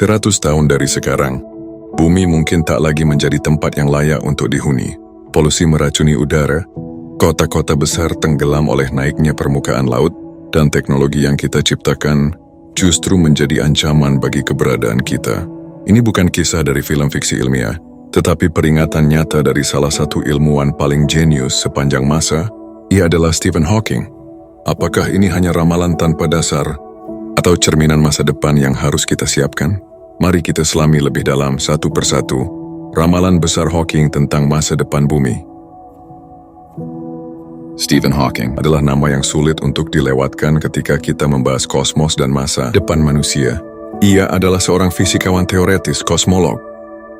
100 tahun dari sekarang, bumi mungkin tak lagi menjadi tempat yang layak untuk dihuni. Polusi meracuni udara, kota-kota besar tenggelam oleh naiknya permukaan laut, dan teknologi yang kita ciptakan justru menjadi ancaman bagi keberadaan kita. Ini bukan kisah dari film fiksi ilmiah, tetapi peringatan nyata dari salah satu ilmuwan paling jenius sepanjang masa. Ia adalah Stephen Hawking. Apakah ini hanya ramalan tanpa dasar, atau cerminan masa depan yang harus kita siapkan? Mari kita selami lebih dalam satu persatu ramalan besar Hawking tentang masa depan bumi. Stephen Hawking adalah nama yang sulit untuk dilewatkan ketika kita membahas kosmos dan masa depan manusia. Ia adalah seorang fisikawan teoretis, kosmolog,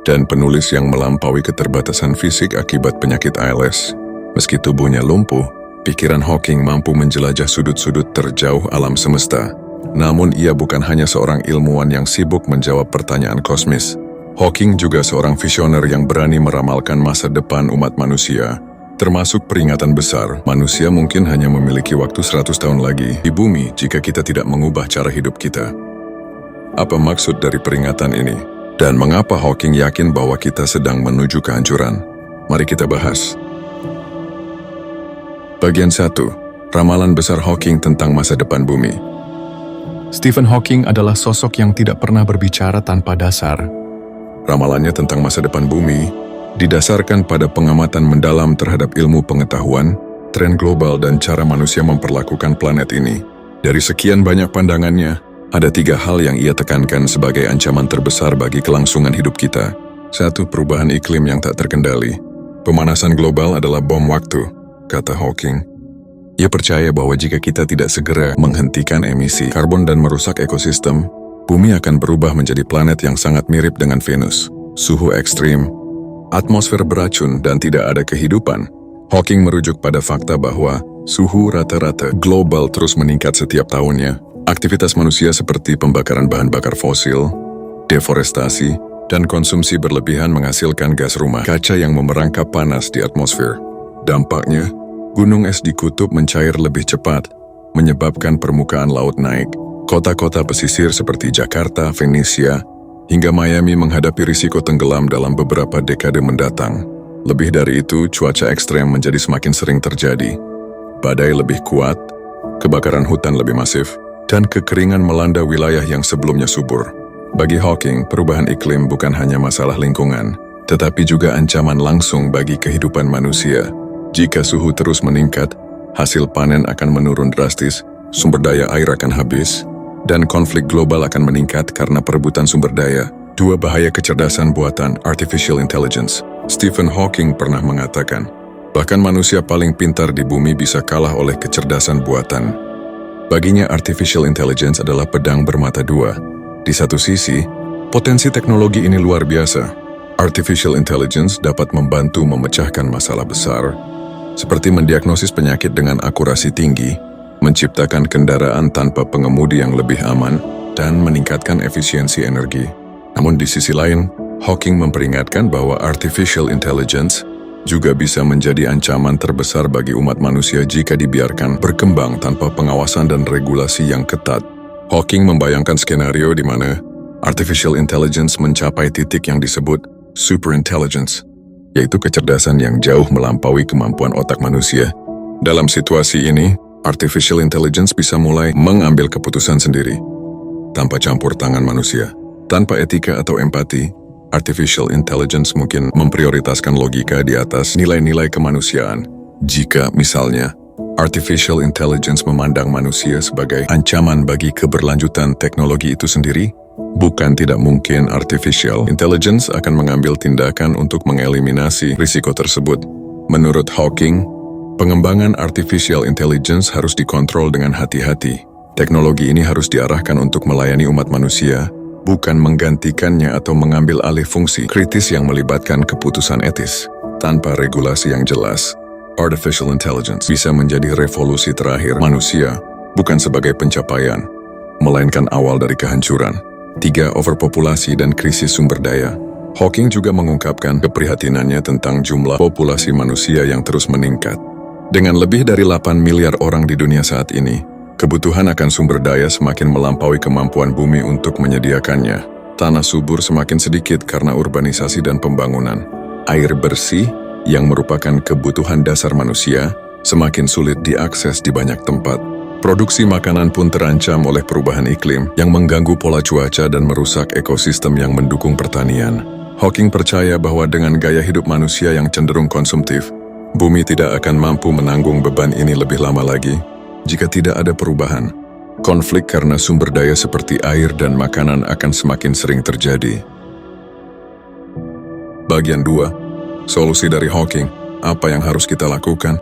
dan penulis yang melampaui keterbatasan fisik akibat penyakit ALS. Meski tubuhnya lumpuh, pikiran Hawking mampu menjelajah sudut-sudut terjauh alam semesta. Namun ia bukan hanya seorang ilmuwan yang sibuk menjawab pertanyaan kosmis. Hawking juga seorang visioner yang berani meramalkan masa depan umat manusia, termasuk peringatan besar. Manusia mungkin hanya memiliki waktu 100 tahun lagi di bumi jika kita tidak mengubah cara hidup kita. Apa maksud dari peringatan ini? Dan mengapa Hawking yakin bahwa kita sedang menuju kehancuran? Mari kita bahas. Bagian 1. Ramalan besar Hawking tentang masa depan bumi. Stephen Hawking adalah sosok yang tidak pernah berbicara tanpa dasar. Ramalannya tentang masa depan bumi didasarkan pada pengamatan mendalam terhadap ilmu pengetahuan, tren global, dan cara manusia memperlakukan planet ini. Dari sekian banyak pandangannya, ada 3 hal yang ia tekankan sebagai ancaman terbesar bagi kelangsungan hidup kita. 1. Perubahan iklim yang tak terkendali. Pemanasan global adalah bom waktu, kata Hawking. Ia percaya bahwa jika kita tidak segera menghentikan emisi karbon dan merusak ekosistem, bumi akan berubah menjadi planet yang sangat mirip dengan Venus. Suhu ekstrim, atmosfer beracun, dan tidak ada kehidupan. Hawking merujuk pada fakta bahwa suhu rata-rata global terus meningkat setiap tahunnya. Aktivitas manusia seperti pembakaran bahan bakar fosil, deforestasi, dan konsumsi berlebihan menghasilkan gas rumah kaca yang memerangkap panas di atmosfer. Dampaknya, gunung es di kutub mencair lebih cepat, menyebabkan permukaan laut naik. Kota-kota pesisir seperti Jakarta, Venesia, hingga Miami menghadapi risiko tenggelam dalam beberapa dekade mendatang. Lebih dari itu, cuaca ekstrem menjadi semakin sering terjadi. Badai lebih kuat, kebakaran hutan lebih masif, dan kekeringan melanda wilayah yang sebelumnya subur. Bagi Hawking, perubahan iklim bukan hanya masalah lingkungan, tetapi juga ancaman langsung bagi kehidupan manusia. Jika suhu terus meningkat, hasil panen akan menurun drastis, sumber daya air akan habis, dan konflik global akan meningkat karena perebutan sumber daya. 2. Bahaya kecerdasan buatan, artificial intelligence. Stephen Hawking pernah mengatakan, bahkan manusia paling pintar di bumi bisa kalah oleh kecerdasan buatan. Baginya artificial intelligence adalah pedang bermata dua. Di satu sisi, potensi teknologi ini luar biasa. Artificial intelligence dapat membantu memecahkan masalah besar, seperti mendiagnosis penyakit dengan akurasi tinggi, menciptakan kendaraan tanpa pengemudi yang lebih aman, dan meningkatkan efisiensi energi. Namun di sisi lain, Hawking memperingatkan bahwa artificial intelligence juga bisa menjadi ancaman terbesar bagi umat manusia jika dibiarkan berkembang tanpa pengawasan dan regulasi yang ketat. Hawking membayangkan skenario di mana artificial intelligence mencapai titik yang disebut superintelligence, yaitu kecerdasan yang jauh melampaui kemampuan otak manusia. Dalam situasi ini, artificial intelligence bisa mulai mengambil keputusan sendiri, tanpa campur tangan manusia. Tanpa etika atau empati, artificial intelligence mungkin memprioritaskan logika di atas nilai-nilai kemanusiaan. Jika, misalnya, artificial intelligence memandang manusia sebagai ancaman bagi keberlanjutan teknologi itu sendiri, bukan tidak mungkin artificial intelligence akan mengambil tindakan untuk mengeliminasi risiko tersebut. Menurut Hawking, pengembangan artificial intelligence harus dikontrol dengan hati-hati. Teknologi ini harus diarahkan untuk melayani umat manusia, bukan menggantikannya atau mengambil alih fungsi kritis yang melibatkan keputusan etis. Tanpa regulasi yang jelas, artificial intelligence bisa menjadi revolusi terakhir manusia, bukan sebagai pencapaian, melainkan awal dari kehancuran. 3. Overpopulasi dan krisis sumber daya. Hawking juga mengungkapkan keprihatinannya tentang jumlah populasi manusia yang terus meningkat. Dengan lebih dari 8 miliar orang di dunia saat ini, kebutuhan akan sumber daya semakin melampaui kemampuan bumi untuk menyediakannya. Tanah subur semakin sedikit karena urbanisasi dan pembangunan. Air bersih, yang merupakan kebutuhan dasar manusia, semakin sulit diakses di banyak tempat. Produksi makanan pun terancam oleh perubahan iklim yang mengganggu pola cuaca dan merusak ekosistem yang mendukung pertanian. Hawking percaya bahwa dengan gaya hidup manusia yang cenderung konsumtif, bumi tidak akan mampu menanggung beban ini lebih lama lagi jika tidak ada perubahan. Konflik karena sumber daya seperti air dan makanan akan semakin sering terjadi. Bagian 2. Solusi dari Hawking. Apa yang harus kita lakukan?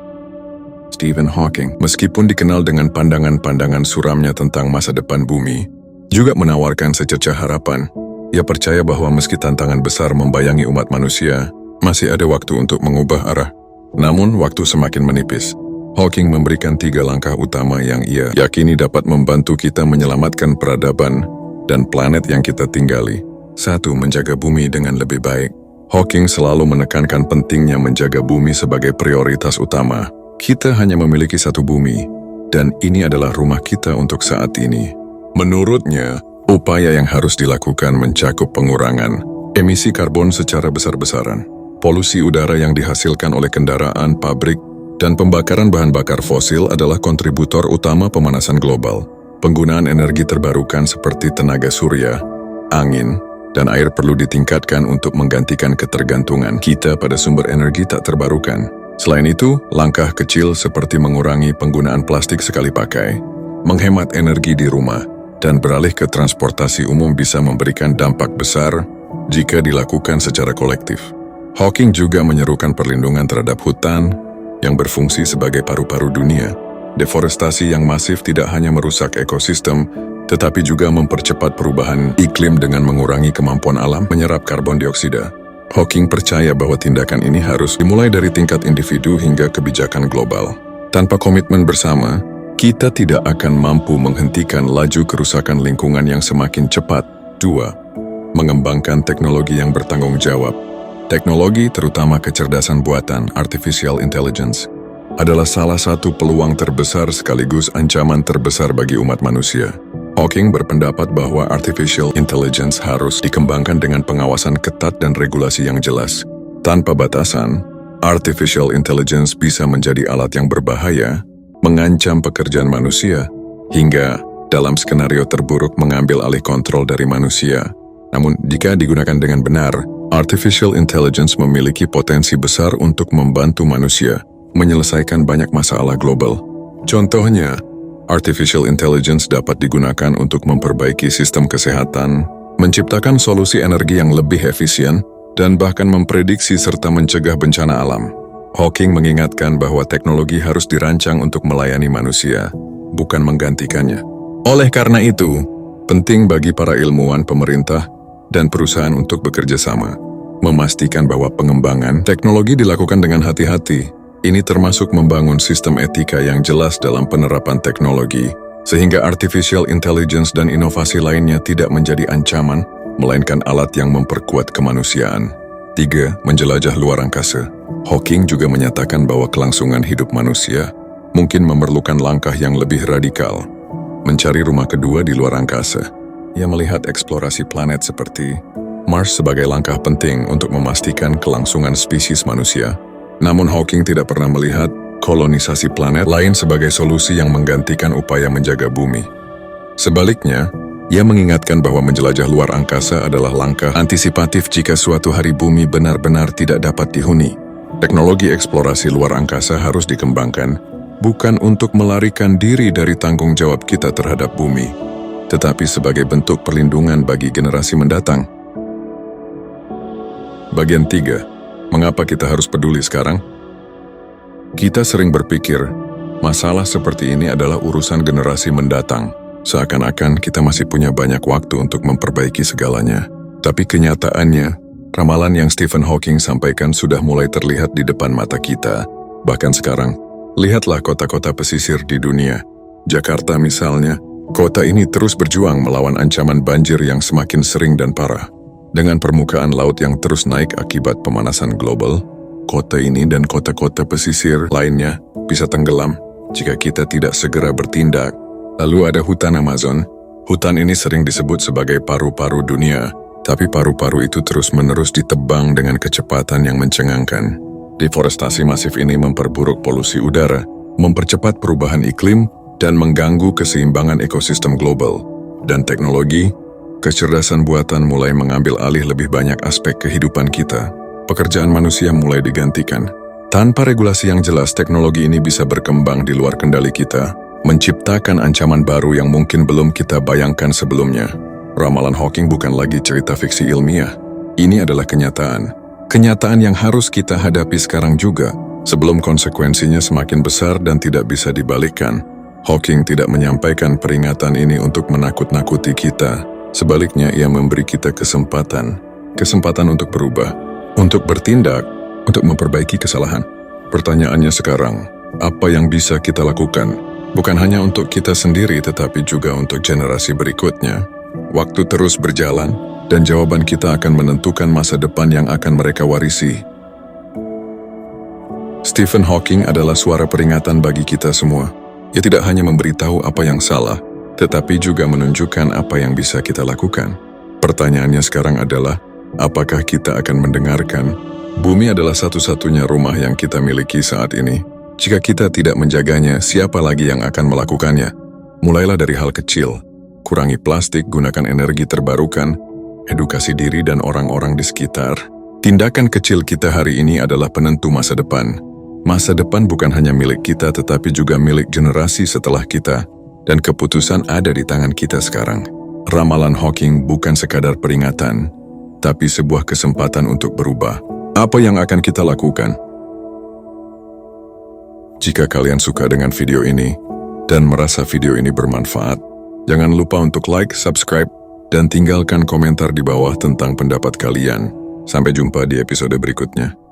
Stephen Hawking, meskipun dikenal dengan pandangan-pandangan suramnya tentang masa depan bumi, juga menawarkan secercah harapan. Ia percaya bahwa meski tantangan besar membayangi umat manusia, masih ada waktu untuk mengubah arah. Namun, waktu semakin menipis. Hawking memberikan 3 langkah utama yang ia yakini dapat membantu kita menyelamatkan peradaban dan planet yang kita tinggali. 1. Menjaga bumi dengan lebih baik. Hawking selalu menekankan pentingnya menjaga bumi sebagai prioritas utama. Kita hanya memiliki satu bumi, dan ini adalah rumah kita untuk saat ini. Menurutnya, upaya yang harus dilakukan mencakup pengurangan emisi karbon secara besar-besaran, polusi udara yang dihasilkan oleh kendaraan, pabrik, dan pembakaran bahan bakar fosil adalah kontributor utama pemanasan global. Penggunaan energi terbarukan seperti tenaga surya, angin, dan air perlu ditingkatkan untuk menggantikan ketergantungan kita pada sumber energi tak terbarukan. Selain itu, langkah kecil seperti mengurangi penggunaan plastik sekali pakai, menghemat energi di rumah, dan beralih ke transportasi umum bisa memberikan dampak besar jika dilakukan secara kolektif. Hawking juga menyerukan perlindungan terhadap hutan yang berfungsi sebagai paru-paru dunia. Deforestasi yang masif tidak hanya merusak ekosistem, tetapi juga mempercepat perubahan iklim dengan mengurangi kemampuan alam menyerap karbon dioksida. Hawking percaya bahwa tindakan ini harus dimulai dari tingkat individu hingga kebijakan global. Tanpa komitmen bersama, kita tidak akan mampu menghentikan laju kerusakan lingkungan yang semakin cepat. 2. Mengembangkan teknologi yang bertanggung jawab. Teknologi, terutama kecerdasan buatan, artificial intelligence, adalah salah satu peluang terbesar sekaligus ancaman terbesar bagi umat manusia. Hawking berpendapat bahwa artificial intelligence harus dikembangkan dengan pengawasan ketat dan regulasi yang jelas. Tanpa batasan, artificial intelligence bisa menjadi alat yang berbahaya, mengancam pekerjaan manusia, hingga dalam skenario terburuk mengambil alih kontrol dari manusia. Namun, jika digunakan dengan benar, artificial intelligence memiliki potensi besar untuk membantu manusia menyelesaikan banyak masalah global. Contohnya, artificial intelligence dapat digunakan untuk memperbaiki sistem kesehatan, menciptakan solusi energi yang lebih efisien, dan bahkan memprediksi serta mencegah bencana alam. Hawking mengingatkan bahwa teknologi harus dirancang untuk melayani manusia, bukan menggantikannya. Oleh karena itu, penting bagi para ilmuwan, pemerintah, dan perusahaan untuk bekerja sama, memastikan bahwa pengembangan teknologi dilakukan dengan hati-hati. Ini termasuk membangun sistem etika yang jelas dalam penerapan teknologi, sehingga artificial intelligence dan inovasi lainnya tidak menjadi ancaman, melainkan alat yang memperkuat kemanusiaan. 3. Menjelajah luar angkasa. Hawking juga menyatakan bahwa kelangsungan hidup manusia mungkin memerlukan langkah yang lebih radikal, mencari rumah kedua di luar angkasa. Ia melihat eksplorasi planet seperti Mars sebagai langkah penting untuk memastikan kelangsungan spesies manusia. Namun Hawking tidak pernah melihat kolonisasi planet lain sebagai solusi yang menggantikan upaya menjaga bumi. Sebaliknya, ia mengingatkan bahwa menjelajah luar angkasa adalah langkah antisipatif jika suatu hari bumi benar-benar tidak dapat dihuni. Teknologi eksplorasi luar angkasa harus dikembangkan, bukan untuk melarikan diri dari tanggung jawab kita terhadap bumi, tetapi sebagai bentuk perlindungan bagi generasi mendatang. Bagian 3. Mengapa kita harus peduli sekarang? Kita sering berpikir, masalah seperti ini adalah urusan generasi mendatang. Seakan-akan kita masih punya banyak waktu untuk memperbaiki segalanya. Tapi kenyataannya, ramalan yang Stephen Hawking sampaikan sudah mulai terlihat di depan mata kita. Bahkan sekarang, lihatlah kota-kota pesisir di dunia. Jakarta misalnya, kota ini terus berjuang melawan ancaman banjir yang semakin sering dan parah. Dengan permukaan laut yang terus naik akibat pemanasan global, kota ini dan kota-kota pesisir lainnya bisa tenggelam jika kita tidak segera bertindak. Lalu ada hutan Amazon. Hutan ini sering disebut sebagai paru-paru dunia Tapi paru-paru itu terus-menerus ditebang dengan kecepatan yang mencengangkan. Deforestasi masif ini memperburuk polusi udara, mempercepat perubahan iklim, dan mengganggu keseimbangan ekosistem global. Dan teknologi, kecerdasan buatan mulai mengambil alih lebih banyak aspek kehidupan kita. Pekerjaan manusia mulai digantikan. Tanpa regulasi yang jelas, teknologi ini bisa berkembang di luar kendali kita, menciptakan ancaman baru yang mungkin belum kita bayangkan sebelumnya. Ramalan Hawking bukan lagi cerita fiksi ilmiah. Ini adalah kenyataan. Kenyataan yang harus kita hadapi sekarang juga, sebelum konsekuensinya semakin besar dan tidak bisa dibalikkan. Hawking tidak menyampaikan peringatan ini untuk menakut-nakuti kita. Sebaliknya, ia memberi kita kesempatan untuk berubah, untuk bertindak, untuk memperbaiki kesalahan. Pertanyaannya sekarang, apa yang bisa kita lakukan? Bukan hanya untuk kita sendiri, tetapi juga untuk generasi berikutnya. Waktu terus berjalan, dan jawaban kita akan menentukan masa depan yang akan mereka warisi. Stephen Hawking adalah suara peringatan bagi kita semua. Ia tidak hanya memberitahu apa yang salah, tetapi juga menunjukkan apa yang bisa kita lakukan. Pertanyaannya sekarang adalah, apakah kita akan mendengarkan? Bumi adalah satu-satunya rumah yang kita miliki saat ini. Jika kita tidak menjaganya, siapa lagi yang akan melakukannya? Mulailah dari hal kecil. Kurangi plastik, gunakan energi terbarukan, edukasi diri dan orang-orang di sekitar. Tindakan kecil kita hari ini adalah penentu masa depan. Masa depan bukan hanya milik kita, tetapi juga milik generasi setelah kita. Dan keputusan ada di tangan kita sekarang. Ramalan Hawking bukan sekadar peringatan, tapi sebuah kesempatan untuk berubah. Apa yang akan kita lakukan? Jika kalian suka dengan video ini, dan merasa video ini bermanfaat, jangan lupa untuk like, subscribe, dan tinggalkan komentar di bawah tentang pendapat kalian. Sampai jumpa di episode berikutnya.